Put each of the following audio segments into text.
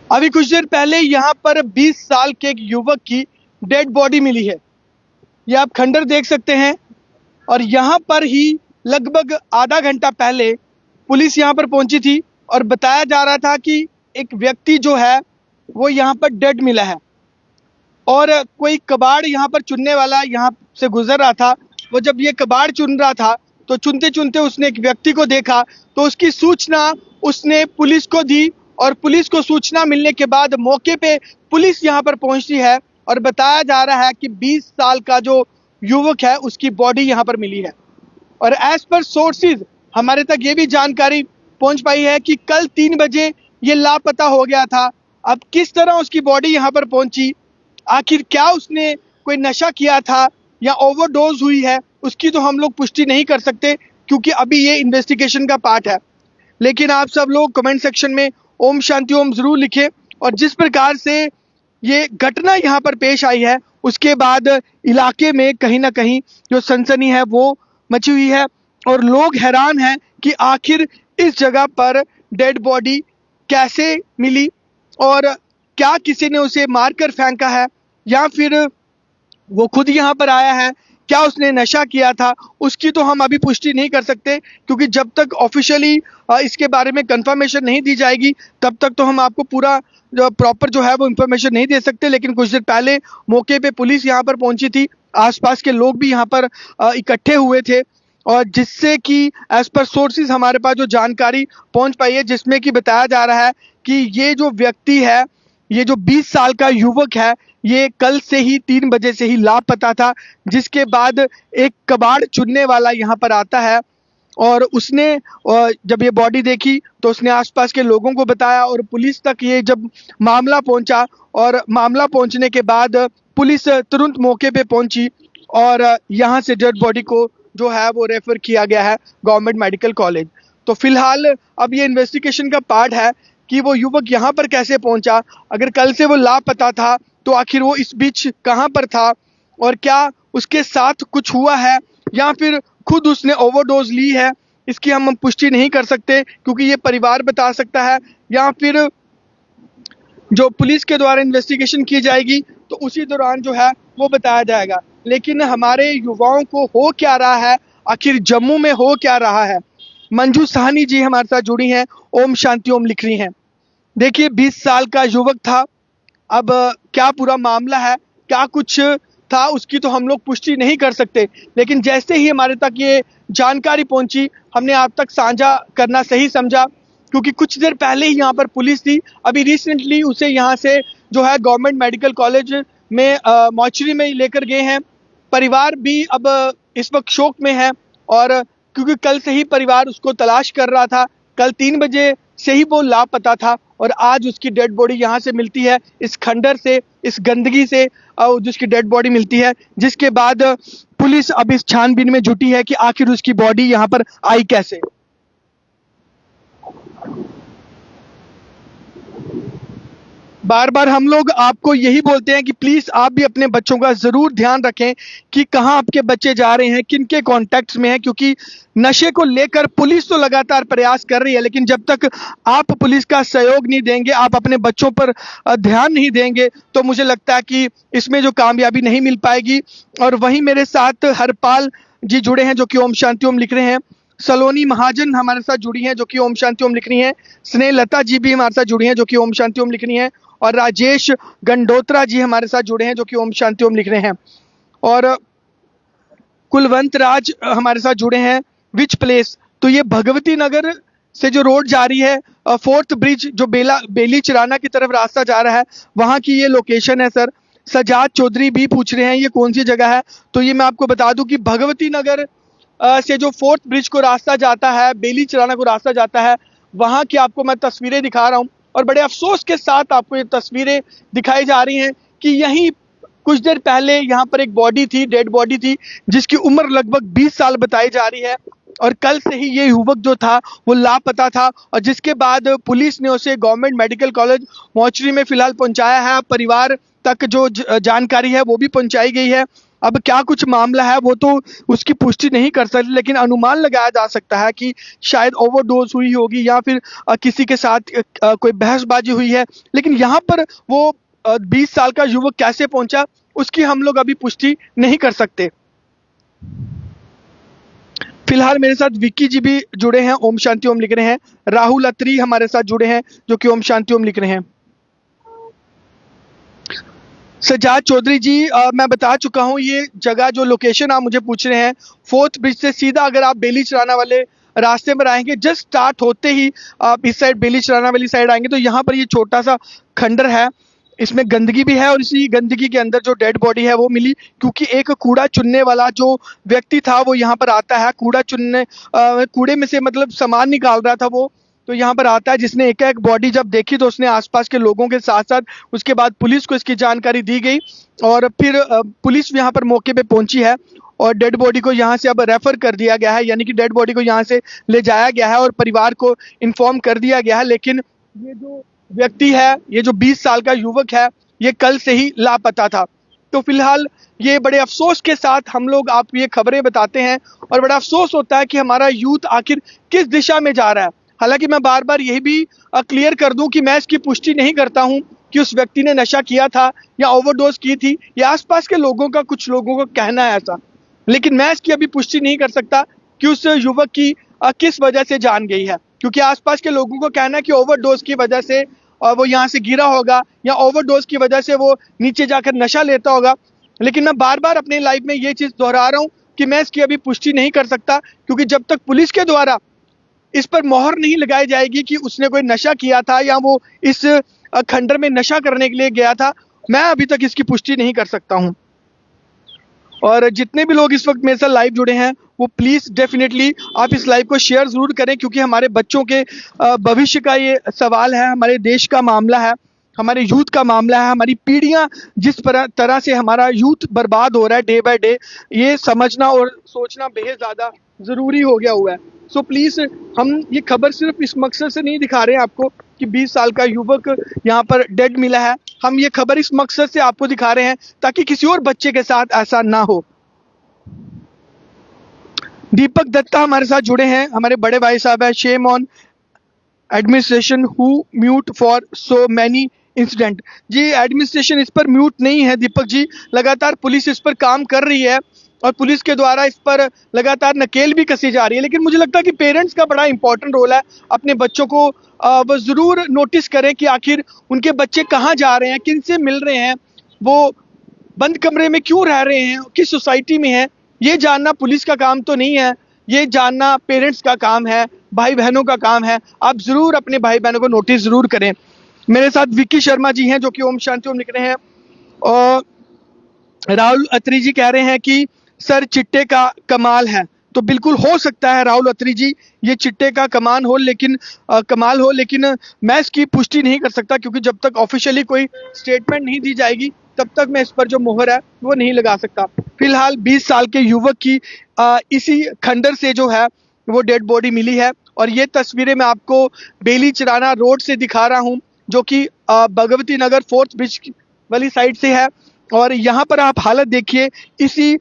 अभी कुछ देर पहले यहाँ पर 20 साल के एक युवक की डेड बॉडी मिली है। ये आप खंडर देख सकते हैं और यहाँ पर ही लगभग आधा घंटा पहले पुलिस यहाँ पर पहुंची थी और बताया जा रहा था कि एक व्यक्ति जो है वो यहाँ पर डेड मिला है और कोई कबाड़ यहाँ पर चुनने वाला यहाँ से गुजर रहा था। वो जब ये कबाड़ चुन रहा था तो चुनते चुनते उसने एक व्यक्ति को देखा, तो उसकी सूचना उसने पुलिस को दी और पुलिस को सूचना मिलने के बाद मौके पे पुलिस यहाँ पर पहुंची है और बताया जा रहा है कि 20 साल का जो युवक है उसकी बॉडी यहाँ पर मिली है। और एज पर सोर्सेज हमारे तक ये भी जानकारी पहुंच पाई है कि कल 3 बजे ये लापता हो गया था। अब किस तरह उसकी बॉडी यहाँ पर पहुंची, आखिर क्या उसने कोई नशा किया था या ओवरडोज हुई है, उसकी तो हम लोग पुष्टि नहीं कर सकते क्योंकि अभी ये इन्वेस्टिगेशन का पार्ट है। लेकिन आप सब लोग कमेंट सेक्शन में ओम शांति ओम जरूर लिखें। और जिस प्रकार से ये घटना यहाँ पर पेश आई है उसके बाद इलाके में कहीं ना कहीं जो सनसनी है वो मची हुई है और लोग हैरान हैं कि आखिर इस जगह पर डेड बॉडी कैसे मिली और क्या किसी ने उसे मारकर फेंका है या फिर वो खुद यहाँ पर आया है, क्या उसने नशा किया था, उसकी तो हम अभी पुष्टि नहीं कर सकते क्योंकि जब तक ऑफिशियली इसके बारे में कंफर्मेशन नहीं दी जाएगी तब तक तो हम आपको पूरा प्रॉपर जो है वो इंफॉर्मेशन नहीं दे सकते। लेकिन कुछ देर पहले मौके पे पुलिस यहाँ पर पहुंची थी, आसपास के लोग भी यहाँ पर इकट्ठे हुए थे और जिससे कि एज पर सोर्सेज हमारे पास जो जानकारी पहुंच पाई है जिसमें कि बताया जा रहा है कि ये जो व्यक्ति है, ये जो 20 साल का युवक है, ये कल से ही 3 बजे से ही लापता था। जिसके बाद एक कबाड़ चुनने वाला यहाँ पर आता है और उसने जब ये बॉडी देखी तो उसने आसपास के लोगों को बताया और पुलिस तक ये जब मामला पहुंचा और मामला पहुंचने के बाद पुलिस तुरंत मौके पे पहुंची और यहाँ से डेड बॉडी को जो है वो रेफर किया गया है गवर्नमेंट मेडिकल कॉलेज। तो फिलहाल अब ये इन्वेस्टिगेशन का पार्ट है कि वो युवक यहाँ पर कैसे पहुंचा, अगर कल से वो लापता था तो आखिर वो इस बीच कहाँ पर था और क्या उसके साथ कुछ हुआ है या फिर खुद उसने ओवरडोज ली है, इसकी हम पुष्टि नहीं कर सकते क्योंकि ये परिवार बता सकता है या फिर जो पुलिस के द्वारा इन्वेस्टिगेशन की जाएगी तो उसी दौरान जो है वो बताया जाएगा। लेकिन हमारे युवाओं को हो क्या रहा है, आखिर जम्मू में हो क्या रहा है। मंजू साहनी जी हमारे साथ जुड़ी हैं, ओम शांति ओम लिख रही हैं। देखिए 20 साल का युवक था, अब क्या पूरा मामला है, क्या कुछ था, उसकी तो हम लोग पुष्टि नहीं कर सकते। लेकिन जैसे ही हमारे तक ये जानकारी पहुंची हमने आप तक साझा करना सही समझा क्योंकि कुछ देर पहले ही यहाँ पर पुलिस थी। अभी रिसेंटली उसे यहाँ से जो है गवर्नमेंट मेडिकल कॉलेज में मॉर्चरी में लेकर गए हैं। परिवार भी अब इस वक्त शोक में है और क्योंकि कल से ही परिवार उसको तलाश कर रहा था, कल 3 बजे से ही वो लापता था और आज उसकी डेड बॉडी यहाँ से मिलती है, इस खंडर से, इस गंदगी से जिसकी डेड बॉडी मिलती है। जिसके बाद पुलिस अब इस छानबीन में जुटी है कि आखिर उसकी बॉडी यहाँ पर आई कैसे। बार बार हम लोग आपको यही बोलते हैं कि प्लीज आप भी अपने बच्चों का जरूर ध्यान रखें कि कहां आपके बच्चे जा रहे हैं, किन के कॉन्टेक्ट्स में हैं, क्योंकि नशे को लेकर पुलिस तो लगातार प्रयास कर रही है लेकिन जब तक आप पुलिस का सहयोग नहीं देंगे, आप अपने बच्चों पर ध्यान नहीं देंगे तो मुझे लगता है कि इसमें जो कामयाबी नहीं मिल पाएगी। और वहीं मेरे साथ हरपाल जी जुड़े हैं जो कि ओम शांति ओम लिख रहे हैं, सलोनी महाजन हमारे साथ जुड़ी हैं जो कि ओम शांति ओम लिख रही हैं, स्नेहलता जी भी हमारे साथ जुड़ी हैं जो कि ओम शांति ओम लिख रही हैं और राजेश गंडोत्रा जी हमारे साथ जुड़े हैं जो कि ओम शांति ओम लिख रहे हैं और कुलवंत राज हमारे साथ जुड़े हैं विच प्लेस। तो ये भगवती नगर से जो रोड जा रही है, फोर्थ ब्रिज जो बेली चिराना की तरफ रास्ता जा रहा है, वहाँ की ये लोकेशन है सर। सजाद चौधरी भी पूछ रहे हैं ये कौन सी जगह है, तो ये मैं आपको बता दूं कि भगवती नगर से जो फोर्थ ब्रिज को रास्ता जाता है, बेली चिराना को रास्ता जाता है, वहाँ की आपको मैं तस्वीरें दिखा रहा हूँ और बड़े अफसोस के साथ आपको ये तस्वीरें दिखाई जा रही हैं कि यहीं कुछ देर पहले यहाँ पर एक बॉडी थी, डेड बॉडी थी जिसकी उम्र लगभग 20 साल बताई जा रही है और कल से ही ये युवक जो था वो लापता था और जिसके बाद पुलिस ने उसे गवर्नमेंट मेडिकल कॉलेज मॉर्चरी में फिलहाल पहुंचाया है। परिवार तक जो जानकारी है वो भी पहुंचाई गई है अब क्या कुछ मामला है वो तो उसकी पुष्टि नहीं कर सकते, लेकिन अनुमान लगाया जा सकता है कि शायद ओवरडोज हुई होगी या फिर किसी के साथ कोई बहसबाजी हुई है। लेकिन यहाँ पर वो 20 साल का युवक कैसे पहुंचा उसकी हम लोग अभी पुष्टि नहीं कर सकते। फिलहाल मेरे साथ विक्की जी भी जुड़े हैं, ओम शांति ओम लिख रहे हैं। राहुल अत्री हमारे साथ जुड़े हैं जो कि ओम शांति ओम लिख रहे हैं। सजाद चौधरी जी, मैं बता चुका हूं ये जगह जो लोकेशन आप मुझे पूछ रहे हैं, फोर्थ ब्रिज से सीधा अगर आप बेली चराना वाले रास्ते पर आएंगे, जस्ट स्टार्ट होते ही आप इस साइड बेली चराना वाली साइड आएंगे तो यहाँ पर ये छोटा सा खंडर है। इसमें गंदगी भी है और इसी गंदगी के अंदर जो डेड बॉडी है वो मिली, क्योंकि एक कूड़ा चुनने वाला जो व्यक्ति था वो यहाँ पर आता है कूड़ा चुनने, कूड़े में से मतलब सामान निकाल रहा था वो, तो यहाँ पर आता है। जिसने एक एक बॉडी जब देखी तो उसने आसपास के लोगों के साथ साथ उसके बाद पुलिस को इसकी जानकारी दी गई और फिर पुलिस यहाँ पर मौके पे पहुंची है और डेड बॉडी को यहाँ से अब रेफर कर दिया गया है, यानी कि डेड बॉडी को यहाँ से ले जाया गया है और परिवार को इन्फॉर्म कर दिया गया है। लेकिन ये जो व्यक्ति है, ये जो 20 साल का युवक है, ये कल से ही लापता था। तो फिलहाल ये बड़े अफसोस के साथ हम लोग आपको ये खबरें बताते हैं और बड़ा अफसोस होता है कि हमारा यूथ आखिर किस दिशा में जा रहा है। हालांकि मैं बार बार यही भी क्लियर कर दूं कि मैं इसकी पुष्टि नहीं करता हूं कि उस व्यक्ति ने नशा किया था या ओवरडोज की थी, या आसपास के लोगों का, कुछ लोगों का कहना है ऐसा, लेकिन मैं इसकी अभी पुष्टि नहीं कर सकता कि उस युवक की किस वजह से जान गई है, क्योंकि आसपास के लोगों को कहना है कि ओवरडोज की वजह से वो यहाँ से गिरा होगा या ओवरडोज की वजह से वो नीचे जाकर नशा लेता होगा। लेकिन मैं बार बार अपने लाइफ में ये चीज दोहरा रहा हूँ कि मैं इसकी अभी पुष्टि नहीं कर सकता, क्योंकि जब तक पुलिस के द्वारा इस पर मोहर नहीं लगाई जाएगी कि उसने कोई नशा किया था या वो इस खंडर में नशा करने के लिए गया था, मैं अभी तक इसकी पुष्टि नहीं कर सकता हूं। और जितने भी लोग इस वक्त मेरे साथ लाइव जुड़े हैं वो प्लीज डेफिनेटली आप इस लाइव को शेयर जरूर करें, क्योंकि हमारे बच्चों के भविष्य का ये सवाल है, हमारे देश का मामला है, हमारे यूथ का मामला है। हमारी पीढ़ियां जिस तरह से हमारा यूथ बर्बाद हो रहा है डे बाय डे, ये समझना और सोचना बेहद ज़्यादा ज़रूरी हो गया हुआ है। सो प्लीज़, हम ये खबर सिर्फ इस मकसद से नहीं दिखा रहे हैं आपको कि 20 साल का युवक यहाँ पर डेड मिला है, हम ये खबर इस मकसद से आपको दिखा रहे हैं ताकि किसी और बच्चे के साथ ऐसा ना हो। दीपक दत्ता हमारे साथ जुड़े हैं, हमारे बड़े भाई साहब है। Shame on administration who mute for so many incident. जी, एडमिनिस्ट्रेशन इस पर म्यूट नहीं है दीपक जी, लगातार पुलिस इस पर काम कर रही है और पुलिस के द्वारा इस पर लगातार नकेल भी कसी जा रही है। लेकिन मुझे लगता है कि पेरेंट्स का बड़ा इंपॉर्टेंट रोल है, अपने बच्चों को वो ज़रूर नोटिस करें कि आखिर उनके बच्चे कहाँ जा रहे हैं, किन से मिल रहे हैं, वो बंद कमरे में क्यों रह रहे हैं, किस सोसाइटी में है। ये जानना पुलिस का काम तो नहीं है, ये जानना पेरेंट्स का काम है, भाई बहनों का काम है। आप ज़रूर अपने भाई बहनों को नोटिस ज़रूर करें। मेरे साथ विक्की शर्मा जी हैं जो कि ओम शांति ओम लिख रहे हैं, और राहुल अत्री जी कह रहे हैं कि सर चिट्टे का कमाल है। तो बिल्कुल हो सकता है राहुल अत्री जी, ये चिट्टे का कमाल हो, लेकिन मैं इसकी पुष्टि नहीं कर सकता, क्योंकि जब तक ऑफिशियली कोई स्टेटमेंट नहीं दी जाएगी तब तक मैं इस पर जो मोहर है वो नहीं लगा सकता। फिलहाल 20 साल के युवक की इसी खंडर से जो है वो डेड बॉडी मिली है, और ये तस्वीरें मैं आपको बेली चराना रोड से दिखा रहा हूँ, जो कि भगवती नगर फोर्थ ब्रिज वाली साइड से है। और यहाँ पर आप हालत देखिए, इसी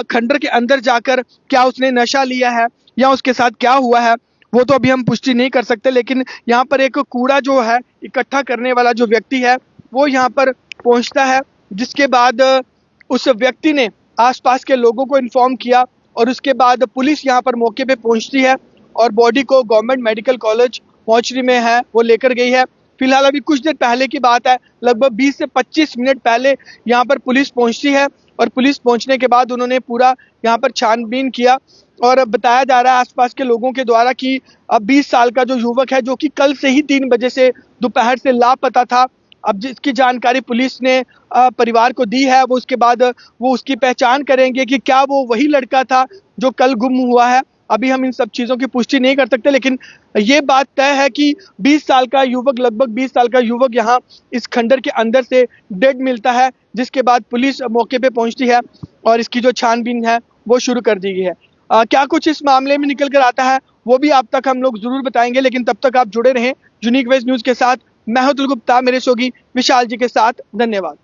खंडर के अंदर जाकर क्या उसने नशा लिया है या उसके साथ क्या हुआ है वो तो अभी हम पुष्टि नहीं कर सकते। लेकिन यहाँ पर एक कूड़ा जो है इकट्ठा करने वाला जो व्यक्ति है वो यहाँ पर पहुँचता है, जिसके बाद उस व्यक्ति ने आसपास के लोगों को इन्फॉर्म किया और उसके बाद पुलिस यहाँ पर मौके पे पहुँचती है और बॉडी को गवर्नमेंट मेडिकल कॉलेज मॉर्चरी में है वो लेकर गई है। फिलहाल अभी कुछ देर पहले की बात है, लगभग 20 से 25 मिनट पहले यहाँ पर पुलिस पहुँचती है और पुलिस पहुँचने के बाद उन्होंने पूरा यहाँ पर छानबीन किया और बताया जा रहा है आसपास के लोगों के द्वारा कि अब 20 साल का जो युवक है, जो कि कल से ही 3 बजे से दोपहर से लापता था, अब जिसकी जानकारी पुलिस ने परिवार को दी है, वो उसके बाद वो उसकी पहचान करेंगे कि क्या वो वही लड़का था जो कल गुम हुआ है। अभी हम इन सब चीज़ों की पुष्टि नहीं कर सकते, लेकिन ये बात तय है कि 20 साल का युवक, लगभग 20 साल का युवक यहाँ इस खंडर के अंदर से डेड मिलता है, जिसके बाद पुलिस मौके पे पहुंचती है और इसकी जो छानबीन है वो शुरू कर दी गई है। क्या कुछ इस मामले में निकल कर आता है वो भी आप तक हम लोग जरूर बताएंगे, लेकिन तब तक आप जुड़े रहें यूनिक वेज न्यूज़ के साथ। मैं हूं अतुल गुप्ता, मेरे सहयोगी विशाल जी के साथ। धन्यवाद।